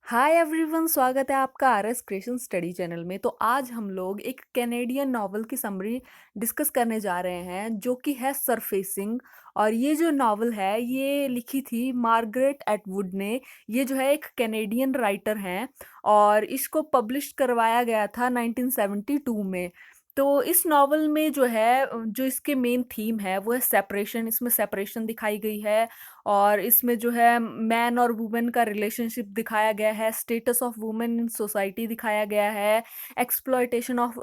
Hi everyone, स्वागत है आपका R S creation study channel में। तो आज हम लोग एक कैनेडियन नॉवल की समरी डिस्कस करने जा रहे हैं जो कि है सरफेसिंग। और ये जो नॉवल है ये लिखी थी मार्गरेट एटवुड ने। ये जो है एक कैनेडियन राइटर हैं और इसको पब्लिश करवाया गया था 1972 में। तो इस नॉवल में जो है जो इसके मेन थीम है वो है सेपरेशन। इसमें सेपरेशन दिखाई गई है और इसमें जो है मैन और वुमेन का रिलेशनशिप दिखाया गया है, status of women in society दिखाया गया है, exploitation of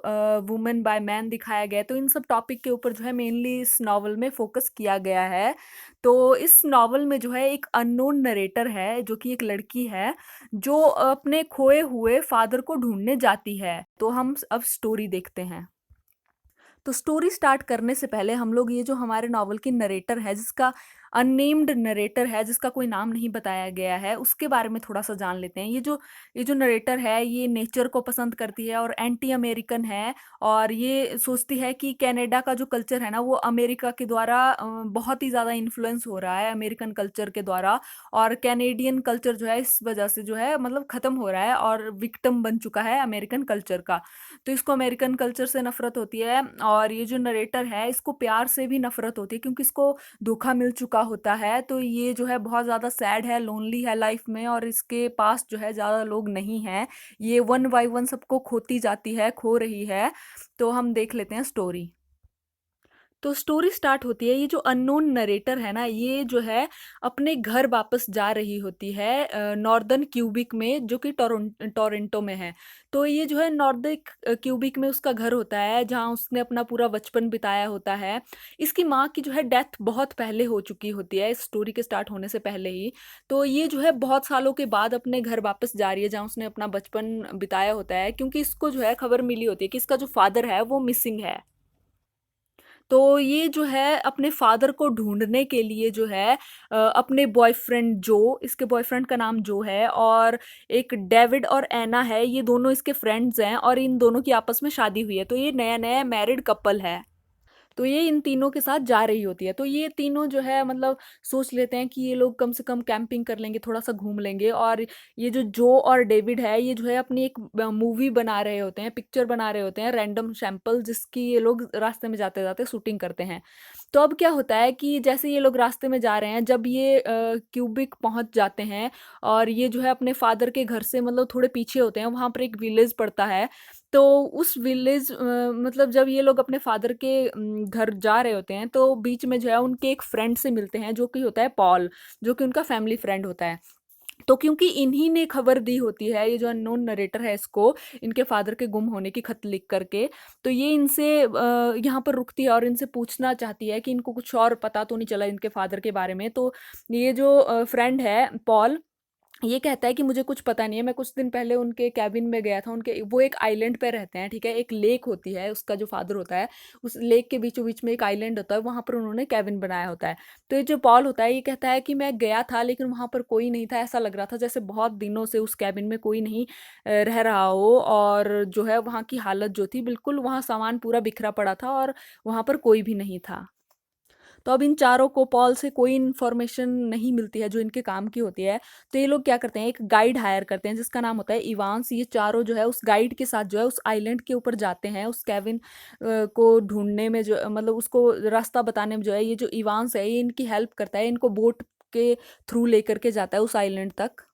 women by man दिखाया गया है। तो इन सब टॉपिक के ऊपर जो है मेनली इस नॉवल में फोकस किया गया है। तो इस नॉवल में जो है एक अननोन नरेटर है जो कि एक लड़की है जो अपने खोए हुए फादर को ढूंढने जाती है। तो हम अब स्टोरी देखते हैं। तो स्टोरी स्टार्ट करने से पहले हम लोग ये जो हमारे नॉवल की नरेटर है, जिसका अननेम्ड नरेटर है, जिसका कोई नाम नहीं बताया गया है, उसके बारे में थोड़ा सा जान लेते हैं। ये जो नरेटर है ये नेचर को पसंद करती है और एंटी अमेरिकन है। और ये सोचती है कि कनाडा का जो कल्चर है ना वो अमेरिका के द्वारा बहुत ही ज़्यादा इन्फ्लुएंस हो रहा है अमेरिकन कल्चर के द्वारा। और कैनेडियन कल्चर जो है इस वजह से जो है मतलब ख़त्म हो रहा है और विक्टिम बन चुका है अमेरिकन कल्चर का। तो इसको अमेरिकन कल्चर से नफरत होती है। और ये जो नरेटर है इसको प्यार से भी नफरत होती है क्योंकि इसको धोखा मिल चुका होता है। तो ये जो है बहुत ज़्यादा सैड है, लोनली है लाइफ में और इसके पास जो है ज़्यादा लोग नहीं हैं। ये वन बाय वन सबको खोती जाती है, खो रही है। तो हम देख लेते हैं स्टोरी। तो स्टोरी स्टार्ट होती है, ये जो अननोन नरेटर है ना ये जो है अपने घर वापस जा रही होती है नॉर्दर्न क्यूबिक में, जो कि टोरंटो में है। तो ये जो है नॉर्दर्न क्यूबिक में उसका घर होता है जहाँ उसने अपना पूरा बचपन बिताया होता है। इसकी माँ की जो है डेथ बहुत पहले हो चुकी होती है, इस स्टोरी के स्टार्ट होने से पहले ही। तो ये जो है बहुत सालों के बाद अपने घर वापस जा रही है जहाँ उसने अपना बचपन बिताया होता है, क्योंकि इसको जो है खबर मिली होती है कि इसका जो फादर है वो मिसिंग है। तो ये जो है अपने फादर को ढूँढने के लिए जो है अपने बॉयफ्रेंड जो, इसके बॉयफ्रेंड का नाम जो है, और एक डेविड और एना है, ये दोनों इसके फ्रेंड्स हैं और इन दोनों की आपस में शादी हुई है। तो ये नया-नया मैरिड कपल है। तो ये इन तीनों के साथ जा रही होती है। तो ये तीनों जो है मतलब सोच लेते हैं कि ये लोग कम से कम कैंपिंग कर लेंगे, थोड़ा-सा घूम लेंगे। और ये जो और डेविड है ये जो है अपनी एक मूवी बना रहे होते हैं, पिक्चर बना रहे होते हैं, रैंडम सैंपल, जिसकी ये लोग रास्ते में जाते-जाते शूटिंग करते हैं। तो अब क्या होता है कि जैसे ये लोग रास्ते में जा रहे हैं, जब ये क्यूबिक पहुँच जाते हैं और ये जो है अपने फादर के घर से मतलब थोड़े पीछे होते हैं, वहाँ पर एक विलेज पड़ता है। तो उस विलेज मतलब जब ये लोग अपने फादर के घर जा रहे होते हैं तो बीच में जो है उनके एक फ्रेंड से मिलते हैं जो कि होता है पॉल, जो कि उनका फैमिली फ्रेंड होता है। तो क्योंकि इन्हीं ने खबर दी होती है, ये जो अननोन नरेटर है इसको, इनके फादर के गुम होने की खत लिख करके, तो ये इनसे यहाँ पर रुकती है और इनसे पूछना चाहती है कि इनको कुछ और पता तो नहीं चला इनके फादर के बारे में। तो ये जो फ्रेंड है पॉल, ये कहता है कि मुझे कुछ पता नहीं है, मैं कुछ दिन पहले उनके केबिन में गया था। उनके वो एक आइलैंड पे रहते हैं, ठीक है, एक लेक होती है, उसका जो फादर होता है उस लेक के बीचों बीच में एक आइलैंड होता है, वहां पर उन्होंने केबिन बनाया होता है। तो ये जो पॉल होता है ये कहता है कि मैं गया था लेकिन वहां पर कोई नहीं था, ऐसा लग रहा था जैसे बहुत दिनों से उस केबिन में कोई नहीं रह रहा हो। और जो है वहाँ की हालत जो थी बिल्कुल, वहाँ सामान पूरा बिखरा पड़ा था और वहाँ पर कोई भी नहीं था। तो अब इन चारों को पॉल से कोई इन्फॉर्मेशन नहीं मिलती है जो इनके काम की होती है। तो ये लोग क्या करते हैं, एक गाइड हायर करते हैं जिसका नाम होता है इवांस। ये चारों जो है उस गाइड के साथ जो है उस आइलैंड के ऊपर जाते हैं, उस केविन को ढूंढने में, जो मतलब उसको रास्ता बताने में जो है ये जो इवांस है ये इनकी हेल्प करता है, इनको बोट के थ्रू लेकर के जाता है उस आइलैंड तक।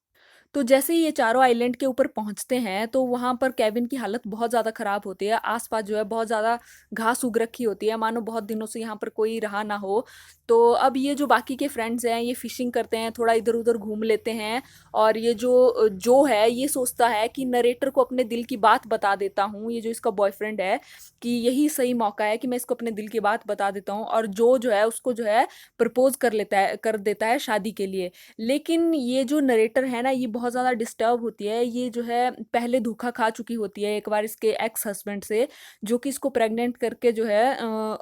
तो जैसे ही ये चारों आइलैंड के ऊपर पहुंचते हैं तो वहां पर केविन की हालत बहुत ज़्यादा ख़राब होती है। आसपास जो है बहुत ज़्यादा घास उग रखी होती है, मानो बहुत दिनों से यहाँ पर कोई रहा ना हो। तो अब ये जो बाकी के फ्रेंड्स हैं ये फिशिंग करते हैं, थोड़ा इधर उधर घूम लेते हैं। और ये जो है ये सोचता है कि नरेटर को अपने दिल की बात बता देता हूँ, ये जो इसका बॉयफ्रेंड है, कि यही सही मौका है कि मैं इसको अपने दिल की बात बता देता हूँ। और जो है उसको जो है प्रपोज कर देता है शादी के लिए। लेकिन ये जो नरेटर है ना ये बहुत ज़्यादा डिस्टर्ब होती है। ये जो है पहले धोखा खा चुकी होती है एक बार इसके एक्स हस्बैंड से, जो कि इसको प्रेग्नेंट करके जो है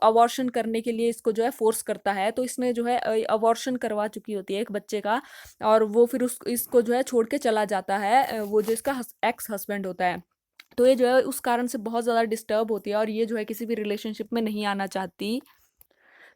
अबॉर्शन करने के लिए इसको जो है फोर्स करता है। तो इसने जो है अबॉर्शन करवा चुकी होती है एक बच्चे का। और वो फिर उस इसको जो है छोड़ के चला जाता है, वो जो इसका एक्स हस्बैंड होता है। तो ये जो है उस कारण से बहुत ज़्यादा डिस्टर्ब होती है और ये जो है किसी भी रिलेशनशिप में नहीं आना चाहती।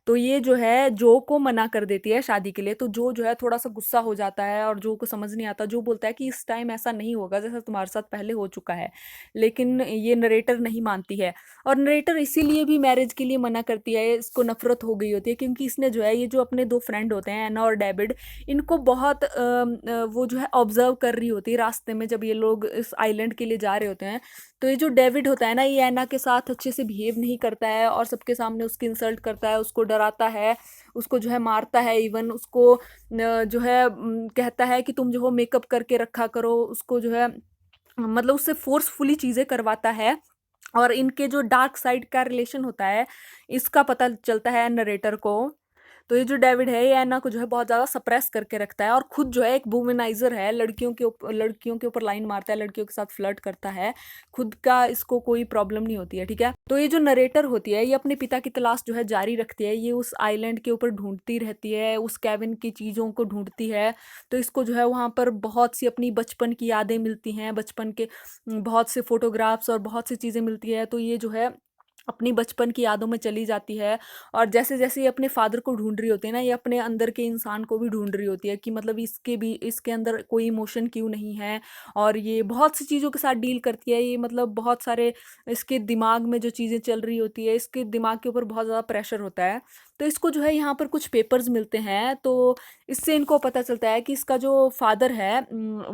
तो ये जो है जो को मना कर देती है शादी के लिए। तो जो है थोड़ा-सा गुस्सा हो जाता है और जो को समझ नहीं आता, जो बोलता है कि इस टाइम ऐसा नहीं होगा जैसा तुम्हारे साथ पहले हो चुका है। लेकिन ये नरेटर नहीं मानती है और नरेटर इसीलिए भी मैरिज के लिए मना करती है, इसको नफ़रत हो गई होती है क्योंकि इसने जो है ये जो अपने 2 फ्रेंड होते हैं एना और डेविड, इनको बहुत वो जो है ऑब्ज़र्व कर रही होती है रास्ते में जब ये लोग इस आइलैंड के लिए जा रहे होते हैं। तो ये जो डेविड होता है ना, ये एना के साथ अच्छे से बिहेव नहीं करता है और सबके सामने उसकी इंसल्ट करता है, उसको डराता है, उसको जो है मारता है, इवन उसको जो है कहता है कि तुम जो हो मेकअप करके रखा करो, उसको जो है मतलब उससे फ़ोर्सफुली चीज़ें करवाता है। और इनके जो डार्क साइड का रिलेशन होता है, इसका पता चलता है नरेटर को। तो ये जो डेविड है, ये एना को जो है बहुत ज़्यादा सप्रेस करके रखता है और खुद जो है एक वुमेनाइज़र है, लड़कियों के ऊपर लाइन मारता है, लड़कियों के साथ फ्लर्ट करता है। खुद का इसको कोई प्रॉब्लम नहीं होती है, ठीक है? तो ये जो नरेटर होती है, ये अपने पिता की तलाश जो है जारी रखती है। ये उस आइलैंड के ऊपर ढूँढती रहती है, उस केविन की चीज़ों को ढूँढती है। तो इसको जो है वहाँ पर बहुत सी अपनी बचपन की यादें मिलती हैं, बचपन के बहुत से फ़ोटोग्राफ्स और बहुत सी चीज़ें मिलती है। तो ये जो है अपनी बचपन की यादों में चली जाती है और जैसे-जैसे ये अपने फ़ादर को ढूँढ रही होती है ना, ये अपने अंदर के इंसान को भी ढूँढ रही होती है कि मतलब इसके अंदर कोई इमोशन क्यों नहीं है। और ये बहुत सी चीज़ों के साथ डील करती है, ये मतलब बहुत सारे इसके दिमाग में जो चीज़ें चल रही होती है, इसके दिमाग के ऊपर बहुत ज़्यादा प्रेशर होता है। तो इसको जो है यहाँ पर कुछ पेपर्स मिलते हैं, तो इससे इनको पता चलता है कि इसका जो फ़ादर है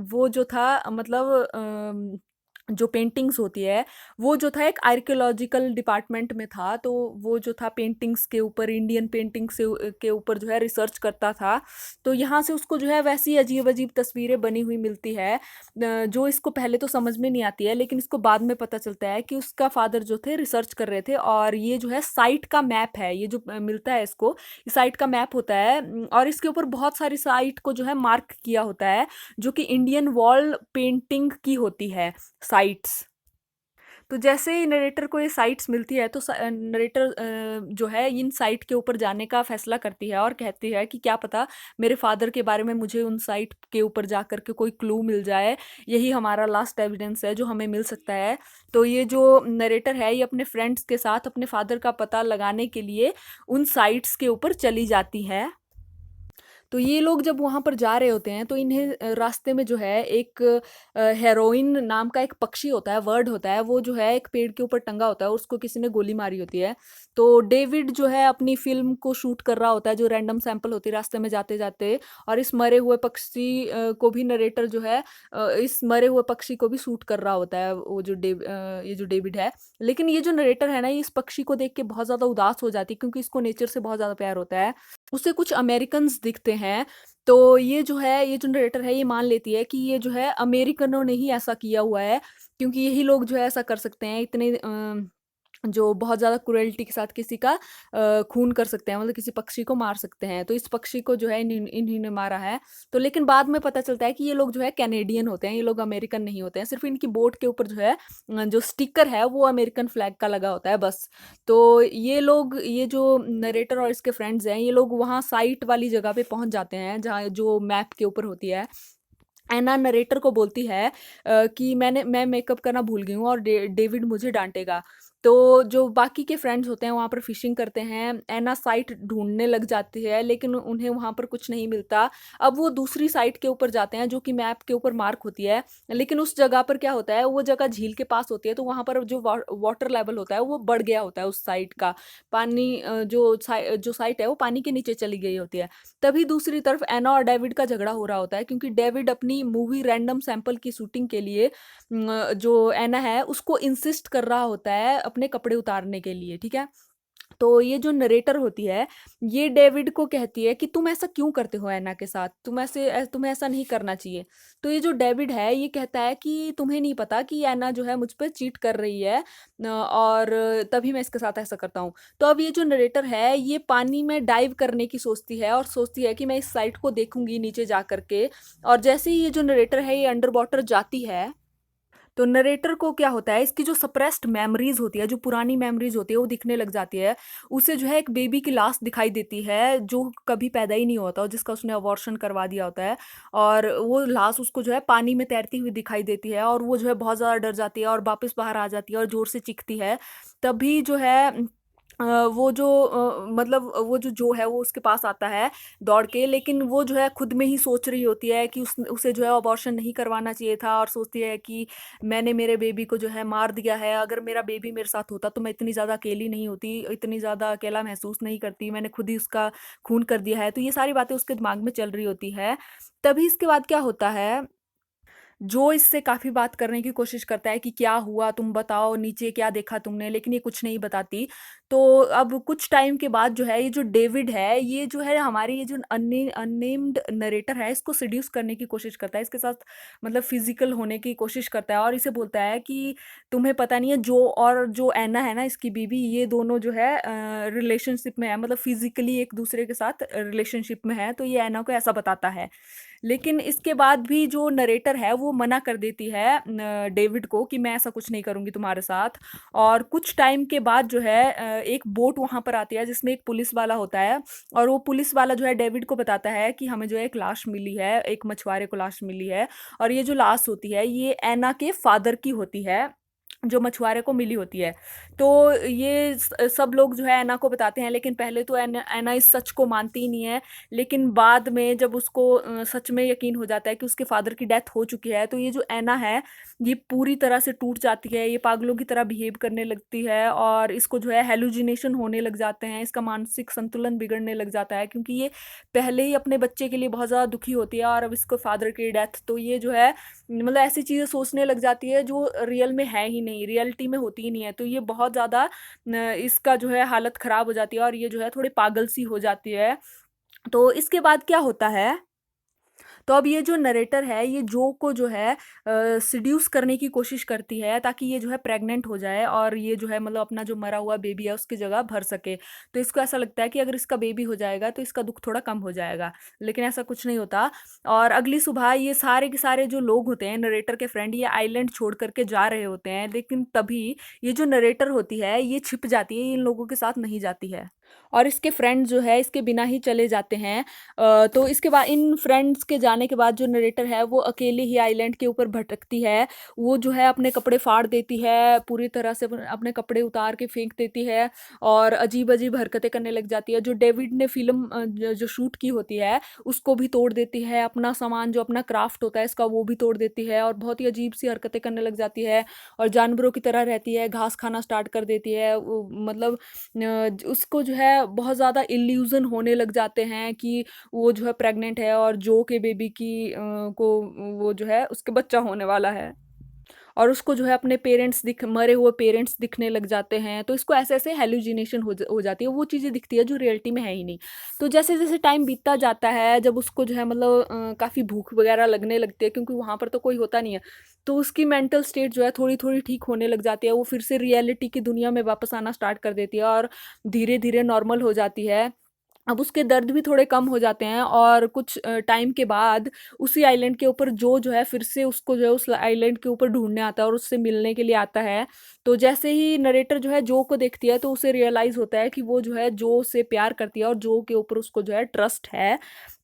वो जो था मतलब जो पेंटिंग्स होती है, वो जो था एक आर्कियोलॉजिकल डिपार्टमेंट में था, तो वो जो था पेंटिंग्स के ऊपर, इंडियन पेंटिंग्स के ऊपर जो है रिसर्च करता था। तो यहाँ से उसको जो है वैसी अजीब-अजीब तस्वीरें बनी हुई मिलती है जो इसको पहले तो समझ में नहीं आती है, लेकिन इसको बाद में पता चलता है कि उसका फ़ादर जो थे रिसर्च कर रहे थे और ये जो है साइट का मैप है, ये जो मिलता है इसको, ये साइट का मैप होता है और इसके ऊपर बहुत सारी साइट को जो है मार्क किया होता है, जो कि इंडियन वॉल पेंटिंग की होती है, साइट्स। तो जैसे ही नरेटर को ये साइट्स मिलती है तो नरेटर जो है इन साइट के ऊपर जाने का फैसला करती है और कहती है कि क्या पता मेरे फादर के बारे में मुझे उन साइट के ऊपर जा कर के कोई क्लू मिल जाए, यही हमारा लास्ट एविडेंस है जो हमें मिल सकता है। तो ये जो नरेटर है ये अपने फ्रेंड्स के साथ अपने फादर का पता लगाने के लिए उन साइट्स के ऊपर चली जाती है। तो ये लोग जब वहाँ पर जा रहे होते हैं तो इन्हें रास्ते में जो है एक हेरोइन नाम का एक पक्षी होता है, बर्ड होता है, वो जो है एक पेड़ के ऊपर टंगा होता है और उसको किसी ने गोली मारी होती है। तो डेविड जो है अपनी फ़िल्म को शूट कर रहा होता है, जो रैंडम सैंपल होती है रास्ते में जाते-जाते, और इस मरे हुए पक्षी को भी नरेटर जो है इस मरे हुए पक्षी को भी शूट कर रहा होता है, ये जो डेविड है। लेकिन ये जो नरेटर है ना, ये इस पक्षी को देख के बहुत ज़्यादा उदास हो जाती है क्योंकि इसको नेचर से बहुत ज़्यादा प्यार होता है। उसे कुछ अमेरिकन्स दिखते हैं, तो ये जो है, ये जो नरेटर है ये मान लेती है कि ये जो है अमेरिकनों ने ही ऐसा किया हुआ है, क्योंकि यही लोग जो है ऐसा कर सकते हैं, इतने जो बहुत ज़्यादा क्रूरल्टी के साथ किसी का खून कर सकते हैं, मतलब किसी पक्षी को मार सकते हैं। तो इस पक्षी को जो है इन्हीं ने मारा है। तो लेकिन बाद में पता चलता है कि ये लोग जो है कैनेडियन होते हैं, ये लोग अमेरिकन नहीं होते हैं। सिर्फ़ इनकी बोट के ऊपर जो है जो स्टिकर है वो अमेरिकन फ्लैग का लगा होता है बस। तो ये लोग, ये जो नरेटर और इसके फ्रेंड्स हैं, ये लोग वहाँ साइट वाली जगह पे पहुँच जाते हैं जहाँ जो मैप के ऊपर होती है। एना नरेटर को बोलती है कि मैं मेकअप करना भूल गई हूँ और डेविड मुझे डांटेगा। तो जो बाकी के फ्रेंड्स होते हैं वहाँ पर फिशिंग करते हैं, एना साइट ढूंढने लग जाती है लेकिन उन्हें वहाँ पर कुछ नहीं मिलता। अब वो दूसरी साइट के ऊपर जाते हैं जो कि मैप के ऊपर मार्क होती है, लेकिन उस जगह पर क्या होता है, वो जगह झील के पास होती है, तो वहाँ पर जो वाटर लेवल होता है वो बढ़ गया होता है उस साइट का। पानी जो साइट है वो पानी के नीचे चली गई होती है। तभी दूसरी तरफ एना और डेविड का झगड़ा हो रहा होता है क्योंकि डेविड अपनी मूवी रैंडम सैंपल की शूटिंग के लिए जो एना है उसको इंसिस्ट कर रहा होता है अपने कपड़े उतारने के लिए, ठीक है? तो ये जो नरेटर होती है, ये डेविड को कहती है कि तुम ऐसा क्यों करते हो एना के साथ? तुम्हें ऐसा नहीं करना चाहिए। तो ये जो डेविड है, ये कहता है कि तुम्हें नहीं पता कि एना जो है मुझ पे चीट कर रही है और तभी मैं इसके साथ ऐसा करता हूँ। तो अब ये जो नरेटर है, ये पानी में डाइव करने की सोचती है और सोचती है कि मैं इस साइट को देखूँगी नीचे जा कर के, और जैसे ही ये जो नरेटर है, ये अंडर वाटर जाती है, तो नरेटर को क्या होता है, इसकी जो सप्रेस्ड मेमोरीज होती है, जो पुरानी मेमोरीज होती है वो दिखने लग जाती है। उसे जो है एक बेबी की लाश दिखाई देती है जो कभी पैदा ही नहीं होता और जिसका उसने अबॉर्शन करवा दिया होता है, और वो लाश उसको जो है पानी में तैरती हुई दिखाई देती है और वो जो है बहुत ज़्यादा डर जाती है और वापस बाहर आ जाती है और ज़ोर से चीखती है। तभी जो है वो जो मतलब वो जो है वो उसके पास आता है दौड़ के, लेकिन वो जो है खुद में ही सोच रही होती है कि उसे जो है अबॉर्शन नहीं करवाना चाहिए था, और सोचती है कि मैंने मेरे बेबी को जो है मार दिया है, अगर मेरा बेबी मेरे साथ होता तो मैं इतनी ज़्यादा अकेली नहीं होती, इतनी ज़्यादा अकेला महसूस नहीं करती, मैंने खुद ही उसका खून कर दिया है। तो ये सारी बातें उसके दिमाग में चल रही होती है। तभी इसके बाद क्या होता है, जो इससे काफ़ी बात करने की कोशिश करता है कि क्या हुआ तुम बताओ, नीचे क्या देखा तुमने, लेकिन ये कुछ नहीं बताती। तो अब कुछ टाइम के बाद जो है ये जो डेविड है, ये जो है हमारी ये जो अननेम्ड नरेटर है, इसको सेड्यूस करने की कोशिश करता है, इसके साथ मतलब फिजिकल होने की कोशिश करता है, और इसे बोलता है कि तुम्हें पता नहीं है, जो और जो ऐना है ना इसकी बीवी, ये दोनों जो है रिलेशनशिप में है, मतलब फिजिकली एक दूसरे के साथ रिलेशनशिप में है। तो ये ऐना को ऐसा बताता है, लेकिन इसके बाद भी जो नरेटर है वो मना कर देती है डेविड को कि मैं ऐसा कुछ नहीं करूंगी तुम्हारे साथ। और कुछ टाइम के बाद जो है एक बोट वहां पर आती है जिसमें एक पुलिस वाला होता है, और वो पुलिस वाला जो है डेविड को बताता है कि हमें जो है एक लाश मिली है, एक मछुआरे को लाश मिली है, और ये जो लाश होती है ये ऐना के फादर की होती है, जो मछुआरे को मिली होती है। तो ये सब लोग जो है ऐना को बताते हैं, लेकिन पहले तो ऐना ऐना इस सच को मानती ही नहीं है। लेकिन बाद में जब उसको सच में यकीन हो जाता है कि उसके फादर की डेथ हो चुकी है, तो ये जो ऐना है ये पूरी तरह से टूट जाती है, ये पागलों की तरह बिहेव करने लगती है, और इसको जो है हेलुजिनेशन होने लग जाते हैं, इसका मानसिक संतुलन बिगड़ने लग जाता है, क्योंकि ये पहले ही अपने बच्चे के लिए बहुत ज़्यादा दुखी होती है, और अब इसको फादर की डेथ, तो ये जो है मतलब ऐसी चीज़ें सोचने लग जाती है जो रियल में है ही नहीं, रियलिटी में होती ही नहीं है। तो ये बहुत ज़्यादा इसका जो है हालत ख़राब हो जाती है, और ये जो है थोड़ी पागल सी हो जाती है। तो इसके बाद क्या होता है, तो अब ये जो नरेटर है ये जो को जो है सिड्यूस करने की कोशिश करती है ताकि ये जो है प्रेग्नेंट हो जाए, और ये जो है मतलब अपना जो मरा हुआ बेबी है उसकी जगह भर सके। तो इसको ऐसा लगता है कि अगर इसका बेबी हो जाएगा तो इसका दुख थोड़ा कम हो जाएगा, लेकिन ऐसा कुछ नहीं होता। और अगली सुबह ये सारे के सारे जो लोग होते हैं नरेटर के फ्रेंड, ये आइलैंड छोड़ करके जा रहे होते हैं, लेकिन तभी ये जो नरेटर होती है ये छिप जाती है, ये इन लोगों के साथ नहीं जाती है, और इसके फ्रेंड जो है इसके बिना ही चले जाते हैं। तो इसके बाद इन फ्रेंड्स के जाने के बाद जो नरेटर है वो अकेले ही आइलैंड के ऊपर भटकती है। वो जो है अपने कपड़े फाड़ देती है, पूरी तरह से अपने कपड़े उतार के फेंक देती है, और अजीब अजीब हरकतें करने लग जाती है। जो डेविड ने फिल्म जो शूट की होती है उसको भी तोड़ देती है, अपना सामान जो अपना क्राफ्ट होता है इसका वो भी तोड़ देती है, और बहुत ही अजीब सी हरकतें करने लग जाती है, और जानवरों की तरह रहती है, घास खाना स्टार्ट कर देती है। मतलब उसको जो है बहुत ज़्यादा इल्यूज़न होने लग जाते हैं कि वो जो है प्रेग्नेंट है, और जो के बेबी की को वो जो है उसके बच्चा होने वाला है, और उसको जो है अपने पेरेंट्स दिख मरे हुए पेरेंट्स दिखने लग जाते हैं। तो इसको ऐसे-ऐसे हैलुसिनेशन हो जाती है, वो चीज़ें दिखती है जो रियलिटी में है ही नहीं। तो जैसे-जैसे टाइम बीतता जाता है, जब उसको जो है मतलब काफ़ी भूख वगैरह लगने लगती है, क्योंकि वहाँ पर तो कोई होता नहीं है, तो उसकी मेंटल स्टेट जो है थोड़ी-थोड़ी ठीक होने लग जाती है, वो फिर से रियलिटी की दुनिया में वापस आना स्टार्ट कर देती है, और धीरे-धीरे नॉर्मल हो जाती है। अब उसके दर्द भी थोड़े कम हो जाते हैं, और कुछ टाइम के बाद उसी आइलैंड के ऊपर जो है फिर से उसको जो है उस आइलैंड के ऊपर ढूँढने आता है, और उससे मिलने के लिए आता है। तो जैसे ही नरेटर जो है जो को देखती है तो उसे रियलाइज़ होता है कि वो जो है जो से प्यार करती है, और जो के ऊपर उसको जो है ट्रस्ट है।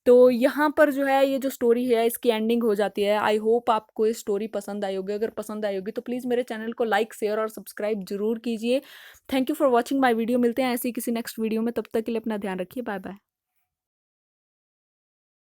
तो यहाँ पर जो है ये जो स्टोरी है इसकी एंडिंग हो जाती है। आई होप आपको ये स्टोरी पसंद आई होगी। अगर पसंद आई होगी तो प्लीज़ मेरे चैनल को लाइक, शेयर और सब्सक्राइब ज़रूर कीजिए। Thank you for watching my video. मिलते हैं ऐसे ही किसी नेक्स्ट वीडियो में, तब तक के लिए अपना ध्यान रखिए। Bye bye.